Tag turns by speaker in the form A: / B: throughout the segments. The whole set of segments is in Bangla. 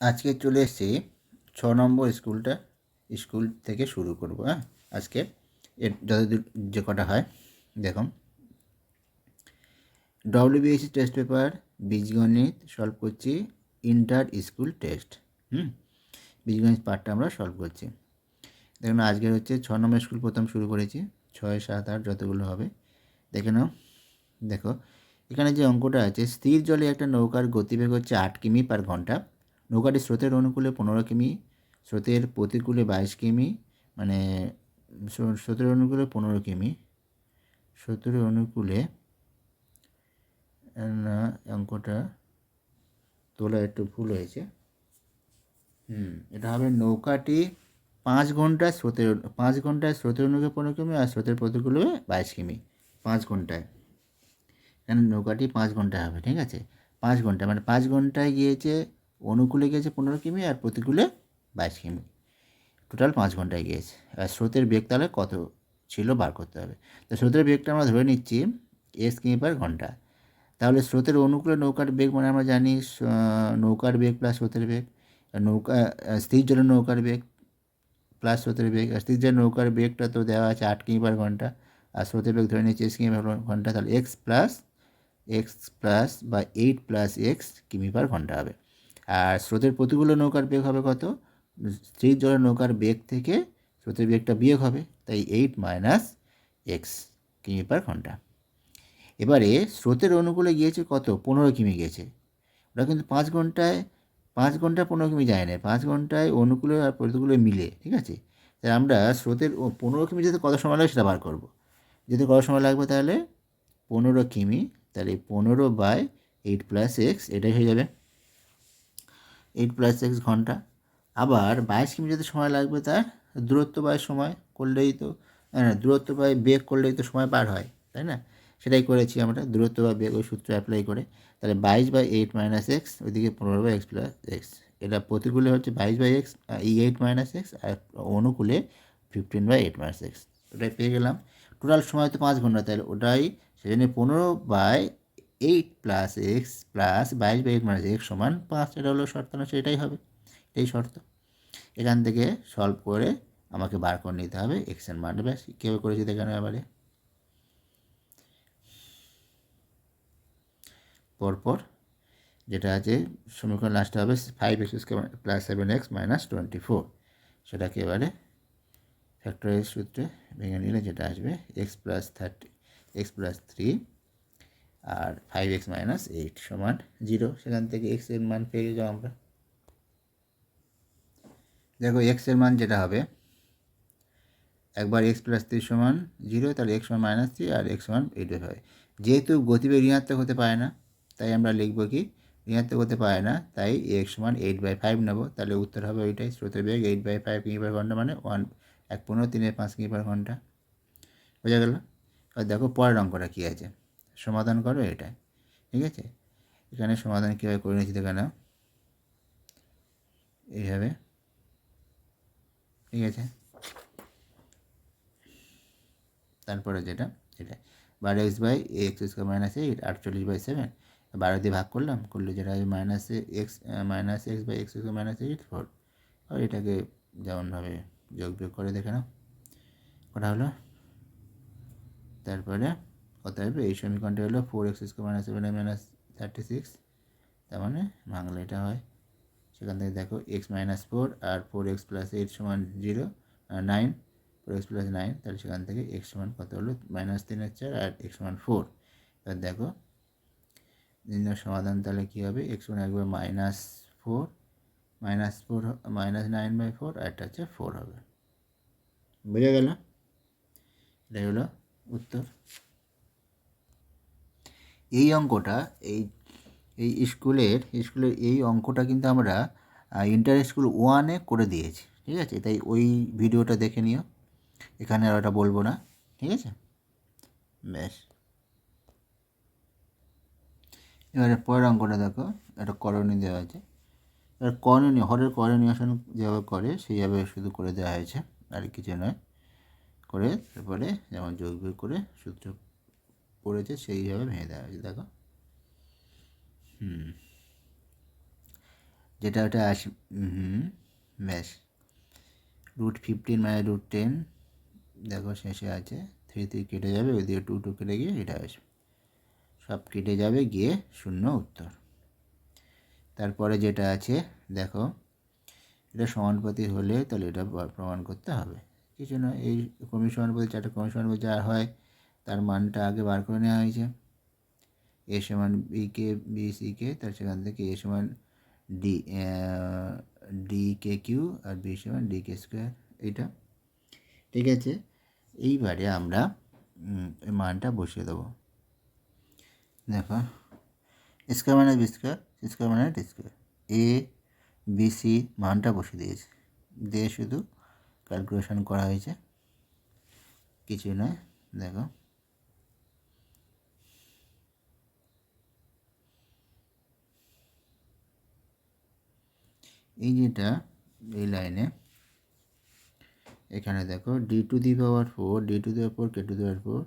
A: আজকে চলে এসেছি 6 নম্বর স্কুল থেকে শুরু করব। হ্যাঁ, আজকে এর যতদূর যে কটা হয় দেখুন। ডব্লিউবিএসসি টেস্ট পেপার বীজগণিত সলভ করছি, ইন্টার স্কুল টেস্ট। বীজগণিত পার্টটা আমরা সলভ করছি। দেখুন আজকের হচ্ছে 6 নম্বর স্কুল প্রথম শুরু করেছি, 6, 7, 8 যতগুলো হবে দেখে নাও। দেখো এখানে যে অঙ্কটা আছে, স্থির জলে একটা নৌকার গতিবেগ হচ্ছে 8 কিমি পার ঘন্টা। নৌকাটি স্রোতের অনুকূলে 15 কিমি, স্রোতের প্রতিকূলে 22 কিমি, মানে স্রোতের অনুকূলে 15 কিমি, স্রোতের অনুকূলে না, অঙ্কটা তোলা একটু ভুল হয়েছে। এটা হবে নৌকাটি 5 ঘন্টায় স্রোতের অনুকূলে 15 কিমি আর স্রোতের প্রতিকূলে 22 কিমি, 5 ঘন্টায়। এখানে নৌকাটি 5 ঘন্টায় হবে, ঠিক আছে। 5 ঘন্টা মানে 5 ঘন্টায় গিয়েছে, অনুকূলে গিয়েছে 15 কিমি আর প্রতিকূলে 22 কিমি, টোটাল 5 ঘন্টায় গিয়েছে। আর স্রোতের বেগ তাহলে কত ছিল বার করতে হবে। তো স্রোতের বেগটা আমরা ধরে নিচ্ছি কিমি পার ঘন্টা। তাহলে স্রোতের অনুকূলে নৌকার বেগ মানে আমরা জানি নৌকার বেগ প্লাস স্রোতের বেগ। নৌকা স্থির জলের নৌকার বেগ প্লাস স্রোতের বেগ। আর স্থির জলের নৌকার বেগটা তো দেওয়া আছে 8 কিমি পার ঘন্টা, আর স্রোতের বেগ ধরে নিচ্ছি কিমি পার ঘন্টা। তাহলে এক্স প্লাস বা 8 + x কিমি পার ঘন্টা হবে। আর স্রোতের প্রতিকূল নৌকার বেগ হবে কত? স্থির জলের নৌকার বেগ থেকে স্রোতের বেগটা বিয়োগ হবে, তাই 8 - x কিমি পার ঘন্টা। এবারে স্রোতের অনুকূলে গিয়েছে কত? 15 কিমি গিয়েছে। ওটা কিন্তু 5 ঘন্টায় 15 কিমি যায় না, 5 ঘন্টায় অনুকূলে আর প্রতিকূলে মিলে, ঠিক আছে। তাই আমরা স্রোতের 15 কিমি যেতে কত সময় লাগে সেটা বার করবো। যেতে কত সময় লাগবে তাহলে? 15 কিমি, তাহলে 15/8 + x, এটাই হয়ে যাবে 8 + x ঘন্টা। আবার 22 কিমি যেতে সময় লাগবে, তার দূরত্ব বাই সময় করলেই তো, দূরত্ব বাই বেগ করলেই তো সময় বার হয়, তাই না? সেটাই করেছি আমরা, দূরত্ব বা বেগ ওই সূত্র অ্যাপ্লাই করে। তাহলে 22/8 - x, ওইদিকে 15/x + x। এটা প্রতিকূলে হচ্ছে 22/x, 8 - x, আর অনুকূলে 15/8 - x। ওটাই পেয়ে গেলাম। টোটাল সময় তো 5 ঘন্টা, তাহলে ওটাই সেজন্য 15/8 + x + 22/8 - x সমান 5। এটা হলো শর্তাংশ, এটাই হবে, এটাই শর্ত। এখান থেকে সলভ করে আমাকে বার করে নিতে হবে এক্সের মান। ব্যাস, কীভাবে করেছি দেখানো এবারে। পরপর যেটা আছে সমীকরণ লাস্টে হবে 5x² + 7x - 24, সেটাকে এবারে ফ্যাক্টরাইজ সূত্রে ভেঙে নিলে যেটা আসবে x + 3 আর 5x - 8 সমান 0। সেখান থেকে এক্সের মান পেয়ে যাও আমরা। দেখো এক্সের মান যেটা হবে, একবার x + 3 সমান 0, তাহলে x সমান -3 আর x সমান 8/5। যেহেতু গতিবেগ ঋণাত্মক হতে পারে না, তাই আমরা লিখব কি, ঋণাত্মক হতে পারে না, তাই x সমান 8/5 নেব। তাহলে উত্তর হবে ওইটাই, স্রোতের বেগ 8/5 কিমি পার ঘন্টা, মানে 1/15 কিমি পার ঘন্টা। বোঝা গেল? আর দেখো পরের অঙ্কটা কী আছে, সমাধান করো এটা, ঠিক আছে। এখানে সমাধান কীভাবে করে নিয়েছি দেখে নাও, এইভাবে, ঠিক আছে। তারপরে যেটা 12x/(x² - 8) 48/7, 12 দিয়ে ভাগ করলে যেটা হবে -x/(x² - 8) 4। আর এটাকে যেমনভাবে যোগ বিয়োগ করে দেখে নাও কটা হলো। তারপরে কত হবে, এই সমীকরণটা হলো 4x² - 7 - 36, তার মানে বাংলা এটা হয়। সেখান থেকে দেখো x - 4 আর 4x + 8 সমান 0, 9, 4x + 9, তাহলে সেখান থেকে x সমান কত হলো, -3/4 আর x সমান 4। এবার দেখো নির্ণয় সমাধান তাহলে কী হবে, x সমান একবার -4, -9/4, আর এটা হচ্ছে 4 হবে। বুঝে গেল? এটাই হলো উত্তর। এই অঙ্কটা এই স্কুলের এই অঙ্কটা কিন্তু আমরা ইন্টার স্কুল 1-এ করে দিয়েছি, ঠিক আছে। তাই ওই ভিডিওটা দেখে নিও, এখানে আর ওটা বলবো না, ঠিক আছে। ব্যাস, এবারে পরের অঙ্কটা দেখো, একটা করণীয় দেওয়া আছে। এবার হরের করণীয়সন যেভাবে করে সেইভাবে শুধু করে দেওয়া হয়েছে, আর কিছু নয়। করে তারপরে যেমন যোগ বিয়োগ করে সূত্র পড়েছে সেইভাবে ভেঙে দেওয়া হয়েছে। দেখো যেটা ওটা ব্যাস √15 মানে √10 দেখো শেষে আছে 3 কেটে যাবে, ওইদিকে 2 কেটে গিয়ে এটা আসবে, সব কেটে যাবে গিয়ে শূন্য উত্তর। তারপরে যেটা আছে দেখো, এটা সমানুপাতি হলে তাহলে এটা প্রমাণ করতে হবে, কিছু না, এই ক্রমিক সমানুপাতি 4টা ক্রমিক সমানুপাতি যা হয় তার মানটা আগে বার করে নেওয়া হয়েছে। এ সমান বিকে বি সিকে, তার সেখান থেকে এ সমান ডি কে কিউ আর বি সমান ডি কে স্কোয়ার, এইটা ঠিক আছে। এইবারে আমরা মানটা বসিয়ে দেবো। দেখো স্কোয়ার মানে বি স্কোয়ার, সি স্কোয়ার মানে D square, A B C মানটা বসিয়ে দিয়েছে, দিয়ে শুধু ক্যালকুলেশন করা হয়েছে, কিছু নয়। দেখো এই যেটা এই লাইনে এখানে দেখো d⁴ d⁴ k⁴,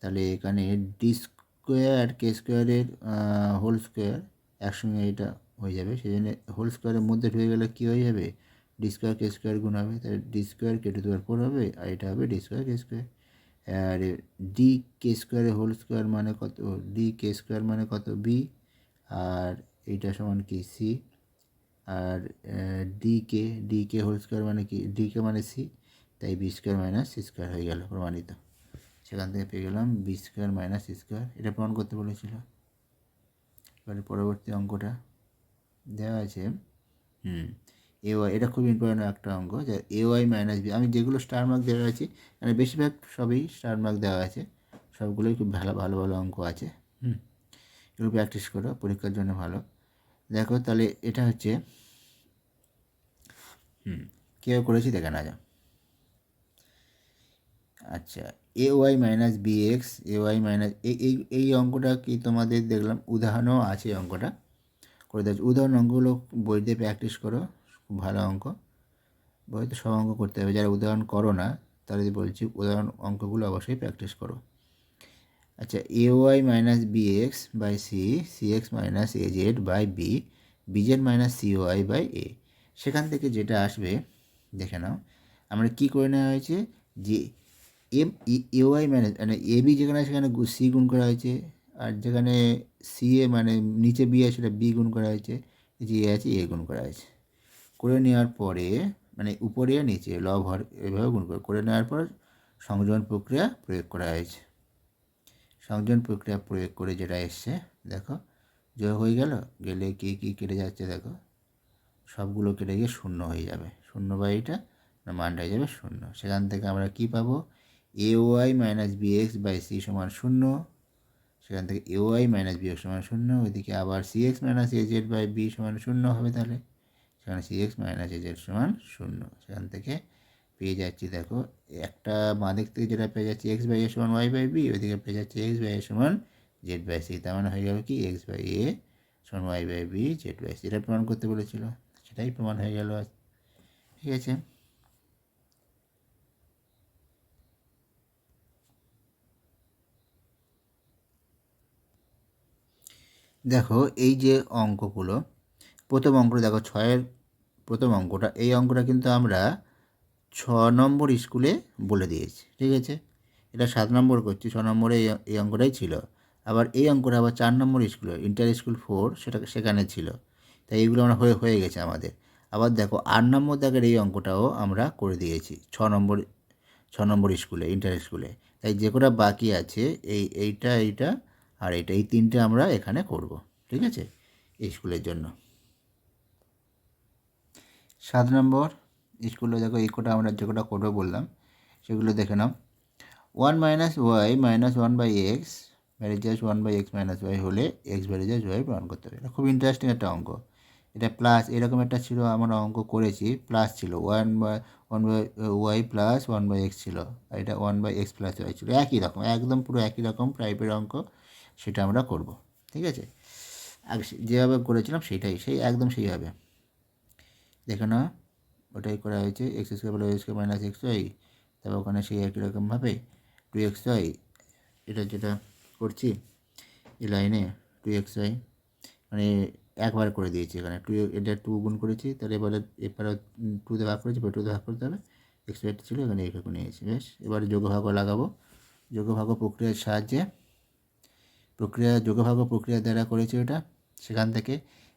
A: তাহলে এখানে ডি স্কোয়ার কে স্কোয়ারের হোল স্কোয়ার একসঙ্গে এটা হয়ে যাবে, সেই জন্য হোল স্কোয়ারের মধ্যে ঢুকে গেলে কী হয়ে যাবে, ডি স্কোয়ার কে স্কোয়ার গুণ হবে, তাহলে ডি স্কোয়ার k⁴ হবে, আর এটা হবে ডি স্কোয়ার কে স্কোয়ার। আর ডি কে স্কোয়ারের হোল স্কোয়ার মানে কত, ডি কে স্কোয়ার মানে কত বি, আর এইটা সমান কি সি, আর ডি কে হোল স্কোয়ার মানে কি, ডি কে মানে সি, তাই B square minus C square হয়ে গেল প্রমাণিত। সেখান থেকে পেয়ে গেলাম B square minus C square, এটা প্রমাণ করতে বলেছিল। এবারে পরবর্তী অঙ্কটা দেওয়া আছে এ ওয়াই, এটা খুব ইম্পর্টেন্ট একটা অঙ্ক, যা এ ওয়াই মাইনাস বি, আমি যেগুলো স্টার মার্ক দেওয়া আছে মানে বেশিরভাগ সবই স্টার মার্ক দেওয়া আছে, সবগুলোই খুব ভালো ভালো ভালো অঙ্ক আছে। এগুলো প্র্যাকটিস করো, পরীক্ষার জন্য ভালো। দেখো তাহলে এটা হচ্ছে কীভাবে করেছি দেখে না যাও। আচ্ছা, a y minus b x, A y minus এই অঙ্কটা কি তোমাদের দেখলাম উদাহরণও আছে, অঙ্কটা করে দিচ্ছি। উদাহরণ অঙ্কগুলো বইতে প্র্যাকটিস করো, খুব ভালো অঙ্ক, বইতে সব অঙ্ক করতে হবে, যারা উদাহরণ করো না তাদের বলছি উদাহরণ অঙ্কগুলো অবশ্যই প্র্যাকটিস করো। আচ্ছা, a y minus b x by c, c x minus a z by b, b z minus c y by a, সেখান থেকে যেটা আসবে দেখে নাও। আমরা কী করে নেওয়া হয়েছে যে এ ওয়াই মানে এ বি যেখানে সেখানে সি গুণ করা হয়েছে, আর যেখানে সি এ মানে নিচে বি আছে সেটা বি গুণ করা হয়েছে, যে এ আছে এ গুণ করা হয়েছে। করে নেওয়ার পরে মানে উপরে নিচে লব হর এভাবে গুণ করে নেওয়ার পর সংযোজন প্রক্রিয়া প্রয়োগ করা হয়েছে। সংযোজন প্রক্রিয়া প্রয়োগ করে যেটা এসছে দেখো, যোগ হয়ে গেলে কী কেটে যাচ্ছে দেখো, সবগুলো কেটে গিয়ে শূন্য হয়ে যাবে, শূন্য বাই এটা মানটা হয়ে যাবে শূন্য। সেখান থেকে আমরা কী পাবো, a y minus b x by c সমান শূন্য, সেখান থেকে a y minus b x সমান শূন্য, ওইদিকে আবার c x minus a z by b সমান শূন্য হবে, তাহলে সেখানে c x minus a z সমান শূন্য। সেখান থেকে পেয়ে যাচ্ছি দেখো, একটা বাঁ দিক থেকে যেটা পেয়ে যাচ্ছি এক্স বাই এ সমান ওয়াই বাই বি, ওইদিকে পেয়ে যাচ্ছি এক্স বাই এ সমান জেড বাই সি, তার মানে হয়ে গেল কি এক্স বাই এ সমান Y by B Z by C, এটা প্রমাণ করতে বলেছিল, সেটাই প্রমাণ হয়ে গেল। ঠিক আছে, দেখো এই যে অঙ্কগুলো, প্রথম অঙ্কটা দেখো 6-এর প্রথম অঙ্কটা, এই অঙ্কটা কিন্তু আমরা 6 নম্বর স্কুলে বলে দিয়েছি, ঠিক আছে। এটা 7 নম্বর করছি, 6 নম্বরে এই অঙ্কটাই ছিল। আবার এই অঙ্কটা আবার 4 নম্বর স্কুলে ইন্টার স্কুল 4 সেখানে ছিল, তাই এইগুলো আমরা হয়ে গেছে আমাদের। আবার দেখো 8 নম্বর দাগের এই অঙ্কটাও আমরা করে দিয়েছি 6 নম্বর স্কুলে ইন্টার স্কুলে, তাই যে কটা বাকি আছে এইটা আর এই তিনটে আমরা এখানে করব, ঠিক আছে, এই স্কুলের জন্য। 7 নম্বর স্কুলে দেখো এই কটা আমরা যে কটা করবো বললাম সেগুলো দেখে নাও। 1 minus Y minus 1 by X varies as 1 by X minus Y হলে এক্স ভ্যারিজাস ওয়াই প্রমাণ করতে হবে। এটা খুব ইন্টারেস্টিং একটা অঙ্ক, এটা প্লাস এরকম একটা ছিল, আমরা অঙ্ক করেছি প্লাস ছিল 1 by Y plus 1 by X ছিল, আর এটা 1 বাই এক্স প্লাস ওয়াই ছিল, একই রকম, একদম পুরো একই রকম টাইপের অঙ্ক, সেটা আমরা করব, ঠিক আছে। আগে যেভাবে করেছিলাম সেই একদম সেইভাবে দেখে না, ওটাই করা হয়েছে, X square plus Y square minus X Y, তারপর ওখানে সেই একই রকমভাবে 2xy, এটা যেটা করছি এই লাইনে 2xy মানে একবার করে দিয়েছি এখানে টু, এটা 2 গুণ করেছি, তাহলে এবারে 2 দিয়ে ভাগ করেছি, এবার 2 দিয়ে ভাগ করতে হবে, এক্স ওয়াইটা ছিল এখানে এইটুকু নিয়েছি। বেশ, এবারে যোগভাগ লাগাবো। যোগভাগ প্রক্রিয়ার সাহায্যে যোগভাগ প্রক্রিয়া দ্বারা করেছি ওটা, সেখান থেকে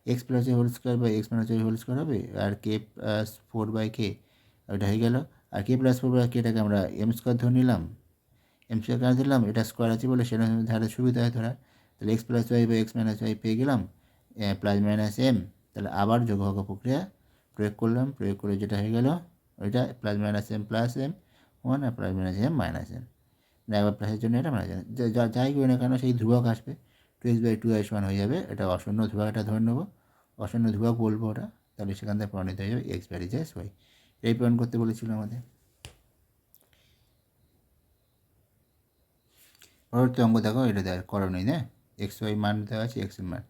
A: X plus A whole square by X minus whole square হবে, আর কে প্লাস 4/k ওইটা হয়ে গেল। আর কে প্লাস 4/k এটাকে আমরা এম স্কোয়ার ধরে নিলাম, এম স্কোয়ার কেন দিলাম, এটা স্কোয়ার আছে বলে সেটা ধারে সুবিধা হয় ধরার। তাহলে X plus Y by X minus Y পেয়ে গেলাম, প্লাস মাইনাস এম। তাহলে আবার যোগভাগ প্রক্রিয়া প্রয়োগ করলাম, প্রয়োগ করে যেটা হয়ে গেল ওইটা plus minus m plus m 1 আর plus minus m minus m. একবার প্লাসের জন্য এটা মাইনাস এম, যাই করি না কেন সেই ধ্রুবক আসবে, 2x/2y সমান হয়ে যাবে। এটা অশূন্য ধ্রুবক, এটা ধরে নেবো অশূন্য ধ্রুবক বলবো ওটা, তাহলে সেখান থেকে প্রমাণিত হয়ে যাবে এক্স ভ্যারিজেস ওয়াই। এই প্রমাণ করতে বলেছিল আমাদের। পরবর্তী অঙ্ক দেখো, এটা দেখ করণীয় না, এক্স ওয়াই মান দেওয়া আছে, এক্সের মান।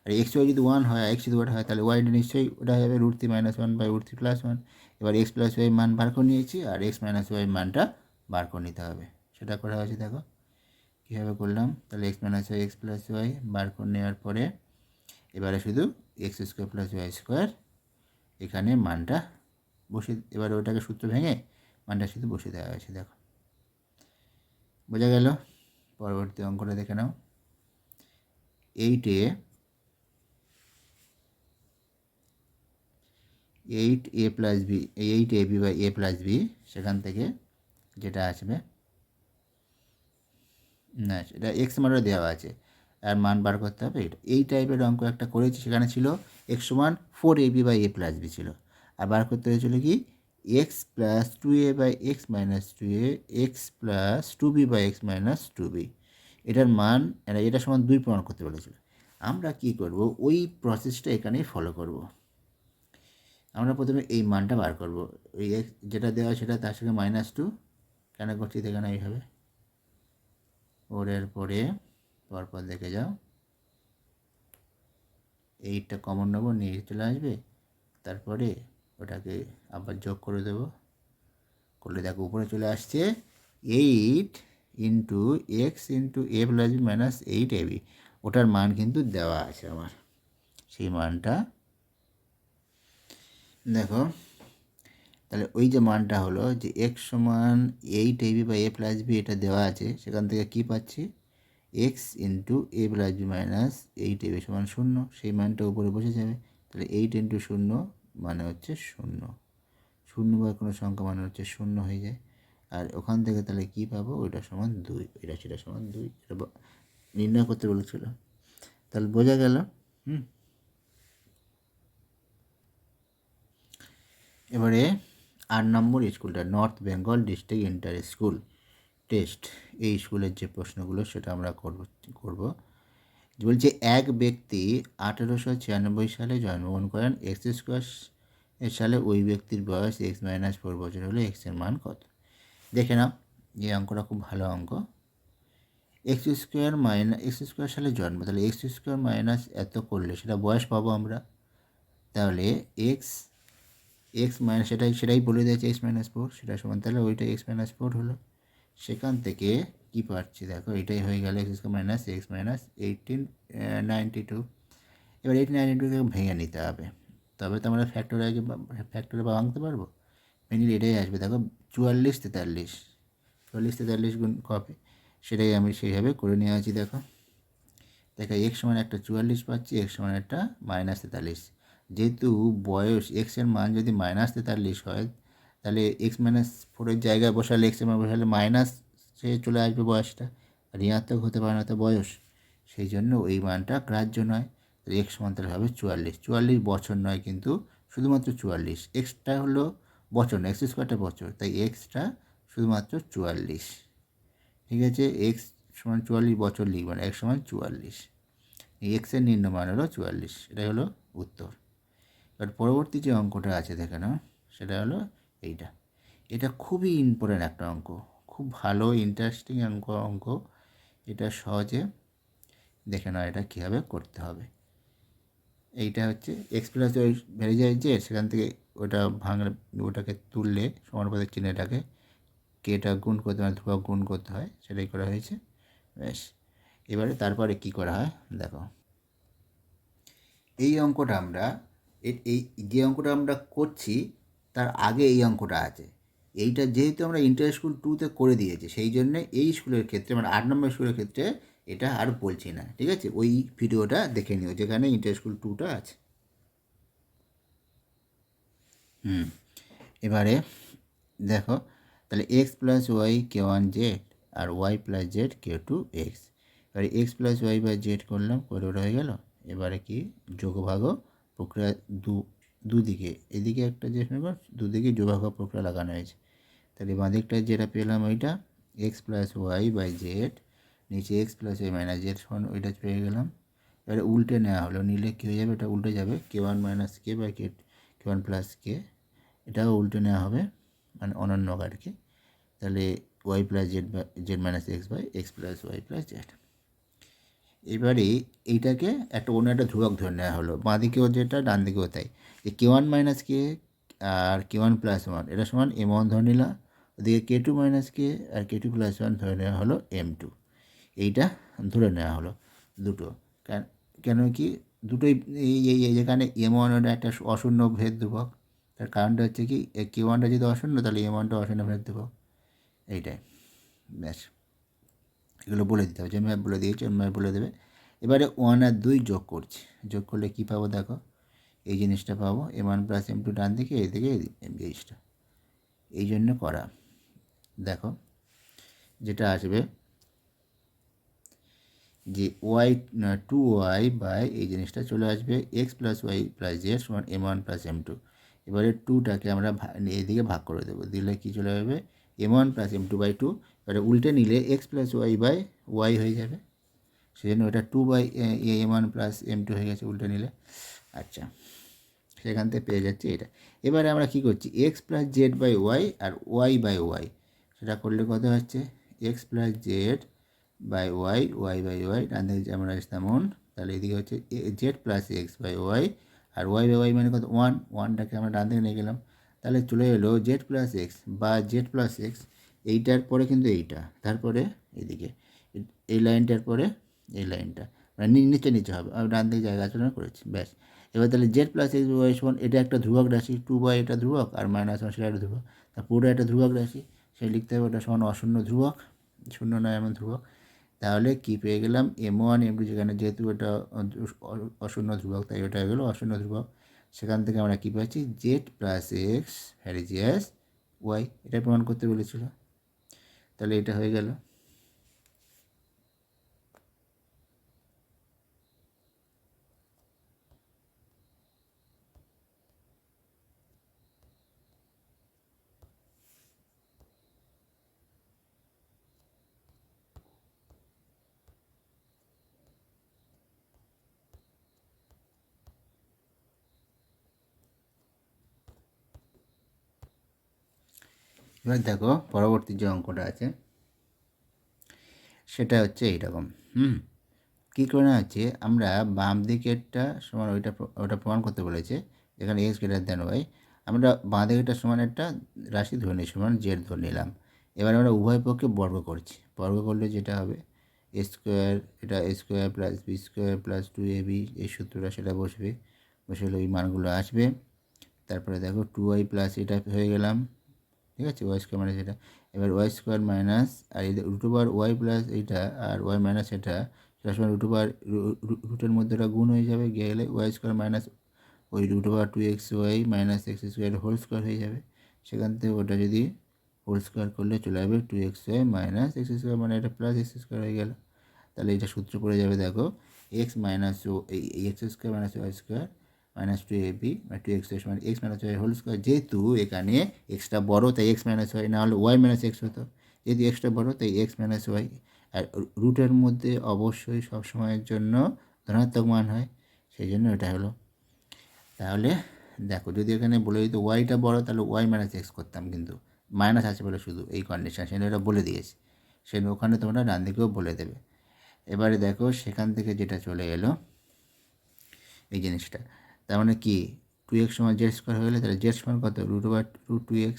A: আর এক্স ওয়াই যদি 1 হয়, এক্স যদি ওটা হয়, তাহলে ওয়াইটা নিশ্চয়ই ওটা হবে √3 - 1/√3 + 1। এবার এক্স প্লাস ওয়াই মান বার করে নিয়েছি, আর এক্স মাইনাস ওয়াই মানটা বার করে নিতে হবে। সেটা করা হয়েছে, দেখো কীভাবে করলাম। তাহলে x minus y x plus y বার করে নেওয়ার পরে এবারে শুধু x square plus Y square এখানে মানটা বসে, এবার ওটাকে সূত্র ভেঙে মানটা শুধু বসে দেওয়া হয়েছে। দেখো বোঝা গেল। পরবর্তী অঙ্কটা দেখে নাও। 8a প্লাস বি, 8ab/a+b সেখান থেকে যেটা আসবে না, এটা এক্স মানও দেওয়া আছে, আর মান বার করতে হবে। এটা এই টাইপের অঙ্ক একটা করেছি, সেখানে ছিল এক্স সমান 4ab/a+b ছিল, আর বার করতে হয়েছিল কি x plus 2a/x - 2a, x plus 2b/x - 2b। এটার মান এটা সমান 2 প্রমাণ করতে বলেছিল। আমরা কি করব, ওই প্রসেসটা এখানেই ফলো করব। আমরা প্রথমে এই মানটা বার করব, ওই এক্স যেটা দেওয়া সেটা তার সঙ্গে -2 কেন করছি দেখে না, এইভাবে ওরের পরে পরপর দেখে যাও, এইটটা কমন নেব, নিয়ে চলে আসবে, তারপরে ওটাকে আবার যোগ করে দেব, করলে দেখো উপরে চলে আসছে 8 × x × a+b - 8ab। ওটার মান কিন্তু দেওয়া আছে আমার, সেই মানটা দেখো। তাহলে ওই যে মানটা হলো যে x সমান 8ab/a+b এটা দেওয়া আছে, সেখান থেকে কি পাচ্ছি x × a+b - 8ab সমান 0, সেই মানটা উপরে বসে যাবে। তাহলে 8 × 0 মানে হচ্ছে 0, 0 বা কোনো সংখ্যা মানে হচ্ছে 0 হয়ে যায়। আর ওখান থেকে তাহলে কী পাবো, ওইটা সমান 2, এটা সেটা সমান 2, এটা নির্ণয় করতে বলেছিল। তাহলে বোঝা গেল। এবারে 8 নম্বর স্কুলটা north Bengal district inter school test, এই স্কুলের যে প্রশ্নগুলো সেটা আমরা করব। বলছে এক ব্যক্তি 1896 সালে জন্মগ্রহণ করেন, x² সালে ওই ব্যক্তির বয়স x - 4 বছর হলে এক্সের মান কত। দেখে নাও, এই অঙ্কটা খুব ভালো অঙ্ক। x² সালে জন্ম, তাহলে x² - এত করলে সেটা বয়স পাবো আমরা। তাহলে x সেটাই বলে দিয়েছে x - 4, সেটা সমান, তাহলে ওইটা x - 4 হলো। সেখান থেকে কী পাচ্ছি দেখো, এটাই হয়ে গেল x² - x - 1892। এবার 1892কে ভেঙে নিতে হবে, তবে তো আমরা ফ্যাক্টরে ভাঙতে পারবো। ভেঙে এটাই আসবে, দেখো 44 43, 44 43 গুণ কপি, সেটাই আমি সেইভাবে করে নিয়ে আছি। দেখো x সমান একটা 44 পাচ্ছি, x সমান একটা -43। যেহেতু বয়স এক্সের মান যদি -43 হয়, তাহলে x - 4 জায়গায় বসালে এক্সের মান বসালে মাইনাস সে চলে আসবে বয়সটা, আর ঋণাত্মক হতে পারে না তো বয়স, সেই জন্য ওই মানটা গ্রাহ্য নয়। তাহলে এক্স সমান তাহলে হবে 44, 44 বছর নয় কিন্তু শুধুমাত্র 44, এক্সটা হলো বছর না, x² বছর, তাই এক্সটা শুধুমাত্র 44। ঠিক আছে, এক্স সমান 44 বছর লিখব না, x সমান 44, এক্সের নিম্নমান হলো 44, এটাই হলো উত্তর। এবার পরবর্তী যে অঙ্কটা আছে দেখে নাও, সেটা হলো এইটা। এটা খুবই ইম্পর্ট্যান্ট একটা অঙ্ক, খুব ভালো ইন্টারেস্টিং অঙ্ক। এটা সহজে দেখে নাও এটা কীভাবে করতে হবে। এইটা হচ্ছে এক্স প্লাস ওই ভ্যারিজের যে, সেখান থেকে ওটা ভাঙলে ওটাকে তুললে সমানুপাতিক চিহ্নটাকে কেটা গুণ করতে হয়, ধ্রুবক গুণ করতে হয়, সেটাই করা হয়েছে। ব্যাস, এবারে তারপরে কি করা হয় দেখো, এই অঙ্কটা আমরা এই যে অঙ্কটা আমরা করছি তার আগে এই অঙ্কটা আছে। এইটা যেহেতু আমরা ইন্টার স্কুল 2-তে করে দিয়েছি, সেই জন্যে এই স্কুলের ক্ষেত্রে মানে 8 নম্বর স্কুলের ক্ষেত্রে এটা আর বলছি না, ঠিক আছে? ওই ভিডিওটা দেখে নিও যেখানে ইন্টার স্কুল 2টা আছে। এবারে দেখো, তাহলে এক্স প্লাস ওয়াই k1z আর ওয়াই প্লাস জেড k2x। এবারে X plus Y by Z করলাম, করে ওটা হয়ে গেল। এবারে কি যোগভাগ প্রক্রিয়া দুদিকে, এদিকে একটা যে দুদিকে যোগভাগ প্রক্রিয়া লাগানো হয়েছে। তাহলে বাঁ দিকটা যেটা পেলাম ওইটা x plus Y by z, নিচে x plus y minus z সমান ওইটা পেয়ে গেলাম। এবারে উল্টে নেওয়া হলো, নিলে কী হয়ে যাবে, এটা উল্টে যাবে k1 minus k by k1 plus k, এটাও উল্টে নেওয়া হবে মানে অনন্য আর কি। তাহলে y plus z by z minus x by x plus Y plus z. এবারে এইটাকে একটা অন্য একটা ধ্রুবক ধরে নেওয়া হলো, বাঁ দিকেও যেটা ডান দিকেও তাই, যে k1 মাইনাস কে আর k1 প্লাস ওয়ান এটা সমান m1 ধরে নিলাম, ওদিকে k2 মাইনাস কে আর k2 প্লাস ওয়ান ধরে নেওয়া হলো m2। এইটা ধরে নেওয়া হলো দুটো। কেন কি দুটোই এই যেখানে m1 ওটা একটা অশূন্য ভেদ ধ্রুবক, তার কারণটা হচ্ছে কি k1টা যদি অশূন্য তাহলে m1টা অশূন্য ভেদ ধ্রুবক, এইটাই। ব্যাস, এগুলো বলে দিতে হবে, যে ম্যাপ বলে দিয়েছি ওই ম্যাপ বলে দেবে। এবারে 1 আর 2 যোগ করছি, যোগ করলে কী পাবো দেখো, এই জিনিসটা পাবো m1 প্লাস m2 ডান দিকে, এইদিকে এই জিনিসটা, এই জন্য করা। দেখো যেটা আসবে যে ওয়াই 2y বাই এই জিনিসটা চলে আসবে X plus Y plus Z সমান m1 প্লাস m2। এবারে 2টাকে আমরা এইদিকে ভাগ করে দেবো, দিলে কি চলে যাবে m1 প্লাস m2 বাই 2। এবারে উল্টে নিলে X plus Y by Y হয়ে যাবে, সেই জন্য ওটা 2 বাই m1 প্লাস m2 হয়ে গেছে উল্টে নিলে। আচ্ছা, সেখান থেকে পেয়ে যাচ্ছি এটা। এবারে আমরা কী করছি, x plus z by y আর ওয়াই বাই ওয়াই, সেটা করলে কত হচ্ছে x plus z by y, y by y, ডান দিকে যেমন আছে তেমন। তাহলে এদিকে হচ্ছে z plus x by y, আর ওয়াই বাই ওয়াই মানে কত ওয়ান, ওয়ানটাকে আমরা ডান দিকে নিয়ে গেলাম। তাহলে চলে এলো জেড প্লাস এক্স বা জেড প্লাস এক্স, এইটার পরে কিন্তু এইটা, তারপরে এদিকে এই লাইনটার পরে এই লাইনটা, মানে নিচে হবে, আমি ডান দিকে জায়গা আচরণ করেছি। ব্যাস, এবার তাহলে জেড প্লাস এক্স ওয়াই সমান এটা একটা ধ্রুবক রাশি, 2 বাই এটা ধ্রুবক আর মাইনাস ওয়ান সেটা একটা ধ্রুবক, তা পুরো একটা ধ্রুবক রাশি, সেই লিখতে হবে ওটা সমান অশূন্য ধ্রুবক, শূন্য নয় এমন ধ্রুবক। তাহলে কি পেয়ে গেলাম m1 m2, যেখানে যেহেতু এটা অশূন্য ধ্রুবক তাই ওটা হয়ে গেলো অশূন্য ধ্রুবক। সেখান থেকে আমরা কী পাচ্ছি জেড প্লাস এক্স হ্যারিজিয়াস ওয়াই, এটা প্রমাণ করতে বলেছিল, তাহলে এটা হয়ে গেল। এবার দেখো পরবর্তী যে অঙ্কটা আছে সেটা হচ্ছে এইরকম। কী করে না হচ্ছে, আমরা বাম দিকেরটা সমান ওটা প্রমাণ করতে বলেছে, যেখানে এক্স গ্রেটার দেন ওয়াই, আমরা বাঁ দিকেরটা সমান একটা রাশি ধরে নিই, সমান জেড ধরে নিলাম। এবার আমরা উভয় পক্ষে বর্গ করছি, বর্গ করলে যেটা হবে এ স্কোয়ার, এটা a square plus b square plus 2ab, এই সূত্রটা সেটা বসবে, বসে হলে ওই মানগুলো আসবে। তারপরে দেখো 2y প্লাস এটা হয়ে গেলাম, ঠিক আছে, ওয়াই স্কোয়ার মাইনাস এটা। এবার ওয়াই স্কোয়ার মাইনাস আর এই রুট ওভার ওয়াই প্লাস এইটা আর ওয়াই মাইনাস এটা, সেটার সময় রুট ওভার রুটের মধ্যে ওটা গুণ হয়ে যাবে, গেলে ওয়াই স্কোয়ার মাইনাস ওই root over 2x Y minus X square whole square হয়ে যাবে। সেখান থেকে ওটা যদি হোল স্কোয়ার করলে চলে যাবে 2x Y minus X square, মানে এটা প্লাস এক্স স্কোয়ার হয়ে গেল। তাহলে এটা সূত্র পড়ে যাবে দেখো এক্স মাইনাস এই X square minus Y square minus 2ab বা 2x সমান X minus Y whole square. যেহেতু এখানে এক্সটা বড়ো তাই এক্স মাইনাস ওয়াই, না হলে ওয়াই মাইনাস এক্স হতো, যেহেতু এক্সটা বড়ো তাই এক্স মাইনাস ওয়াই। আর রুটের মধ্যে অবশ্যই সব সময়ের জন্য ধনাত্মক মান হয়, সেই জন্য এটা হলো। তাহলে দেখো যদি এখানে বলে দিত ওয়াইটা বড়ো তাহলে ওয়াই মাইনাস এক্স করতাম, কিন্তু মাইনাস আছে বলে শুধু এই কন্ডিশন, সেটা এটা বলে দিয়েছে, সেটা ওখানে তোমরা ডান দিকেও বলে দেবে। এবারে দেখো সেখান থেকে যেটা চলে এলো এই জিনিসটা, তার মানে কি 2x সমান জেড স্কোয়ার হয়ে গেলে, তাহলে জেড সমান কত রুট ওভার রুট 2x,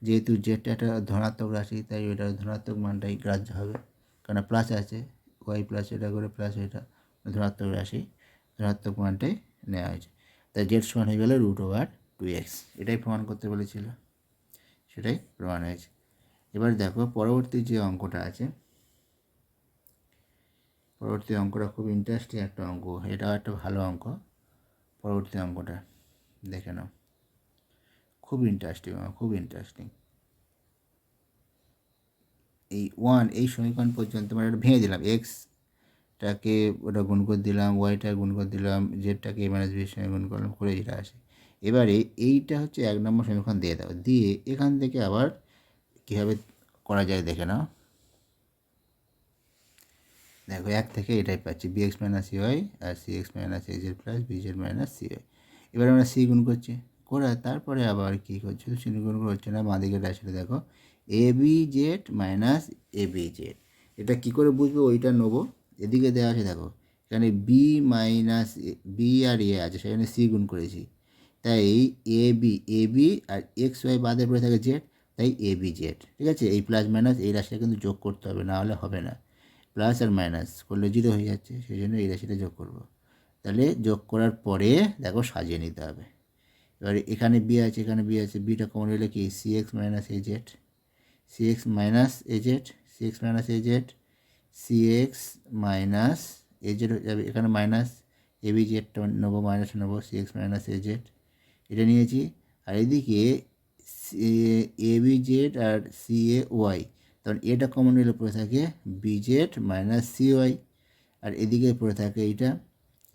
A: যেহেতু জেডটা একটা ধনাত্মক রাশি তাই এটা ধনাত্মক মানটাই গ্রাহ্য হবে, কারণ প্লাস আছে ওয়াই প্লাস এটা করে প্লাস এটা ধনাত্মক রাশি, ধনাত্মক মানটাই নেওয়া হয়েছে। তাই জেড সমান হয়ে গেল √2x। এটাই প্রমাণ করতে বলেছিল, সেটাই প্রমাণ হয়েছে। এবার দেখো পরবর্তী যে অঙ্কটা আছে, পরবর্তী অঙ্কটা খুব ইন্টারেস্টিং একটা অঙ্ক, এটাও একটা ভালো অঙ্ক। পরবর্তী অঙ্কটা দেখে নাও, খুব ইন্টারেস্টিং, খুব ইন্টারেস্টিং। এই সমীকরণ পর্যন্ত মানে এটা ভেঙে দিলাম, এক্সটাকে ওটা গুণ করে দিলাম, ওয়াইটা গুণ করে দিলাম, জেডটাকে -b সঙ্গে গুণ করলাম, করে যেটা আসে। এবারে এইটা হচ্ছে 1 নম্বর সমীকরণ দিয়ে দাও, দিয়ে এখান থেকে আবার কীভাবে করা যায় দেখে নাও। দেখো 1 থেকে এটাই পাচ্ছি bx - cy আর cx - az + bz - cy। এবার আমরা c গুণ করছি, করে তারপরে আবার কী করছি, শুধু চিহ্ন গুণ করে হচ্ছে না, বাঁদিকের রাশিটা দেখো abz - abz। এটা কী করে বুঝবো, ওইটা নেবো। এদিকে দেওয়া আছে দেখো, এখানে b আর a আছে, সেখানে c গুণ করেছি, তাই ab আর xy বাদে পড়ে থাকে z, তাই abz। ঠিক আছে, এই প্লাস মাইনাস এই রাশিটা কিন্তু যোগ করতে হবে, না হলে হবে না। প্লাস আর মাইনাস করলে 0 হয়ে যাচ্ছে, সেই জন্য এই রাশিটা যোগ করব। তাহলে যোগ করার পরে দেখো সাজিয়ে নিতে হবে। এবার এখানে বি আছে, এখানে বি আছে, বিটা কমন হলে কি cx - az, cx - az, cx - az, cx - az হয়ে যাবে, এখানে মাইনাস abzটা নেবো, মাইনাস নেবো, cx - az এটা নিয়েছি। আর এদিকে abz আর cay, তখন এটা কমন নিলে পড়ে থাকে bz - cy। আর এদিকে পড়ে থাকে এইটা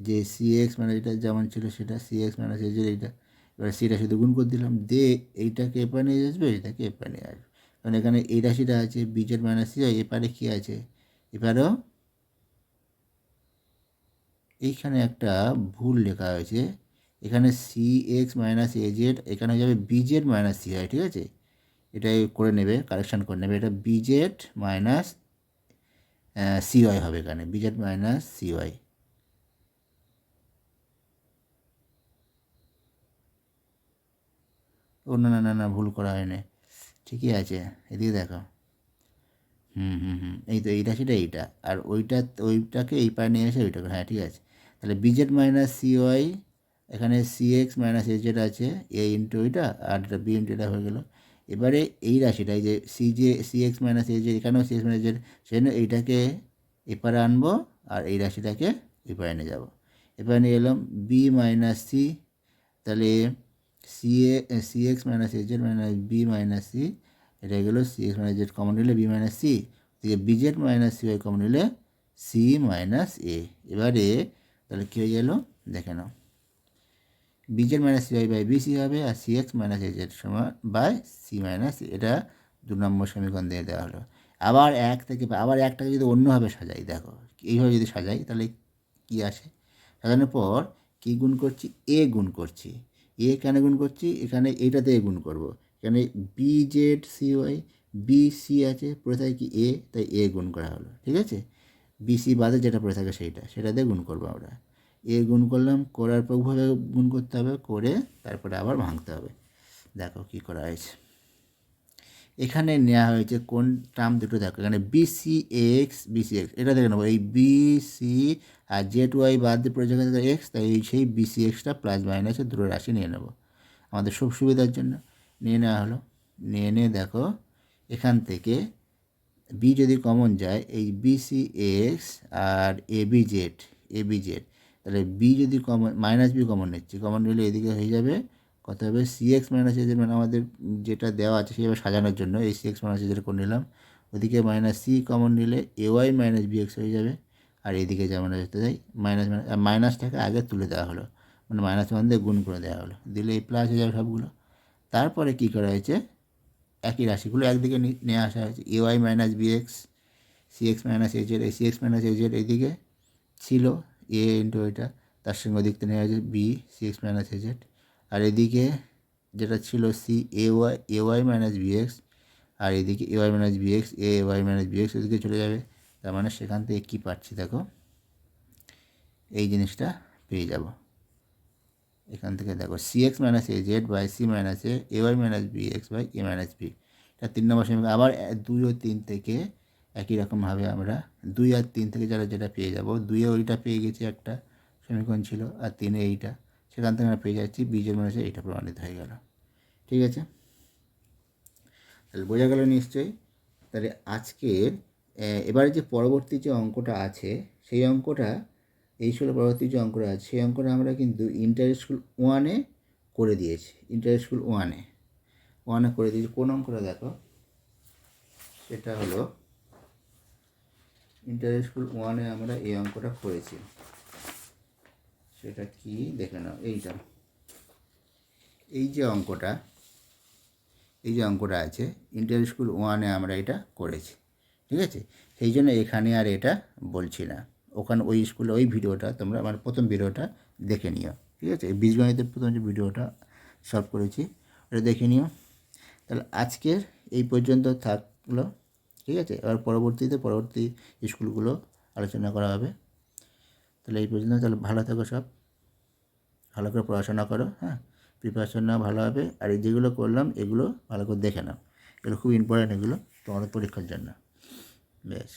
A: যে cx মানে এটা যেমন ছিল সেটা, cx - az এইটা। এবার সেটা শুধু গুণ করে দিলাম, দিয়ে এইটাকে এপারে নিয়ে আসবে, এটাকে এপারে নিয়ে আসবে। কারণ এখানে এই রাশিটা আছে bz - cy, এপারে কী আছে, এপারেও এইখানে একটা ভুল লেখা হয়েছে, এখানে cx - az, এখানে হয়ে যাবে bz - cy। ঠিক আছে, এটাই করে নেবে, কারেকশান করে নেবে, এটা bz - cy হবে, এখানে bz - cy। ও না না না না, ভুল করা হয়নি, ঠিকই আছে, এদিকে দেখো। এই তো এই রাশিটা এইটা, আর ওইটাকে এই পায়ে নিয়ে এসে ওইটাকে, হ্যাঁ ঠিক আছে। তাহলে bz - cy, এখানে cx - az আছে, a ইন্টু ওইটা, আর এটা b ইন্টু এটা হয়ে গেল। এবারে এই রাশিটাই যে cx - az, এখানেও cx - az, সেজন্য এইটাকে এপারে আনবো, আর এই রাশিটাকে এপারে নিয়ে যাবো। এপারে নিয়ে এলাম b - c, তাহলে cx - az - b - c, এটা গেলো cx - az কমন নিলে b - c, দিয়ে bz - cy কমন নিলে c - a। এবারে তাহলে কী হয়ে গেল দেখে নাও, bz - cy বাই bc হবে, আর cx - az সমান বাই c - a। এটা 2 নম্বর সমীকরণ দিয়ে দেওয়া হলো। আবার একটাকে যদি অন্যভাবে সাজাই, দেখো এইভাবে যদি সাজাই তাহলে কী আসে, সাজানোর পর কী গুণ করছি, এ গুণ করছি। এ কেন গুণ করছি, এখানে এইটাতে এ গুণ করব, এখানে bz cy, bc আছে, পড়ে থাকে কি এ, তাই এ গুণ করা হলো। ঠিক আছে, বিসি বাদে যেটা পড়ে থাকে সেটাতে গুণ করবো আমরা। এ গুণ করলাম, করার পর উভয়ভাবে গুণ করতে হবে, করে তারপরে আবার ভাঙতে হবে। দেখো কী করা হয়েছে, এখানে নেওয়া হয়েছে কোন টার্ম দুটো, দেখো এখানে বিসি এক্স, এটা দেখে নেবো, এই বিসি আর জেড ওয়াই বাদ দিয়ে পড়ে যেখানে এক্স, তাই সেই বিসি এক্সটা প্লাস মাইনাসের দুটো রাশি নিয়ে নেব আমাদের সব সুবিধার জন্য। নিয়ে নেওয়া হলো, নিয়ে দেখো এখান থেকে বি যদি কমন যায়, এই বিসি এক্স আর এবিজেড, তাহলে বি যদি কমন, মাইনাস বি কমন নিচ্ছি, কমন নিলে এদিকে হয়ে যাবে কত হবে, সিএক্স - az, মানে আমাদের যেটা দেওয়া আছে সেভাবে সাজানোর জন্য এই সিএক্স - az করে নিলাম। ওদিকে মাইনাস সি কমন নিলে ay - bx হয়ে যাবে, আর এদিকে যেমন যেতে যাই মাইনাসটাকে আগে তুলে দেওয়া হলো, মানে -1 দিয়ে গুণ করে দেওয়া হলো, দিলে এই প্লাস হয়ে যাবে সবগুলো। তারপরে কী করা হয়েছে, একই রাশিগুলো একদিকে নিয়ে আসা হয়েছে, ay - bx, cx - az, এই cx - az এইদিকে ছিল এ ইন্টু ওইটা, তার সঙ্গে ওদিকতে নেওয়া হয়েছে বি cx - az, আর এদিকে যেটা ছিল ay - bx, আর এদিকে ay - bx, ay - bx ওদিকে চলে যাবে। তার মানে সেখান থেকে কী পাচ্ছি দেখো, এই জিনিসটা পেয়ে যাব এখান থেকে, দেখো cx - az by c - a, ay - bx by a - b। এটা 3 নম্বর সমীকরণ। আবার 2 ও 3 থেকে একই রকমভাবে আমরা 2 আর 3 থেকে যেটা পেয়ে যাব, 2 ওইটা পেয়ে গেছি একটা সেমিকোণ ছিল, আর 3-এ এইটা, সেখান থেকে আমরা পেয়ে যাচ্ছি বীজের মানে হচ্ছে এইটা প্রমাণিত হয়ে গেল। ঠিক আছে, তাহলে বোঝা গেল নিশ্চয়ই। তাহলে আজকের এবারে যে পরবর্তী যে অঙ্কটা আছে সেই অঙ্কটা, এই ছিল পরবর্তী যে অঙ্কটা আছে সেই অঙ্কটা আমরা কিন্তু ইন্টার স্কুল 1-এ করে দিয়েছি। ইন্টার স্কুল 1-এ করে দিয়েছি। কোন অঙ্কটা দেখো, সেটা হলো ইন্টার স্কুল 1-এ আমরা এই অঙ্কটা করেছি। সেটা কি দেখে নাও, এইটা, এই যে অঙ্কটা আছে ইন্টার স্কুল 1-এ আমরা এটা করেছি। ঠিক আছে, সেই জন্য এখানে আর এটা বলছি না। ওখানে ওই স্কুলে ওই ভিডিওটা তোমরা আমার প্রথম ভিডিওটা দেখে নিও। ঠিক আছে, বীজগণিতের প্রথম যে ভিডিওটা সলভ করেছি ওটা দেখে নিও। তাহলে আজকের এই পর্যন্ত থাকলো। ঠিক আছে, এবার পরবর্তী স্কুলগুলো আলোচনা করা হবে। তাহলে এই পর্যন্ত। তাহলে ভালো থাকো সব, ভালো করে পড়াশোনা করো। হ্যাঁ, প্রিপারেশন নাও ভালো হবে। আর এই যেগুলো করলাম এগুলো ভালো করে দেখে নাও, এগুলো খুব ইম্পর্ট্যান্ট, এগুলো তোমাদের পরীক্ষার জন্য। বেশ।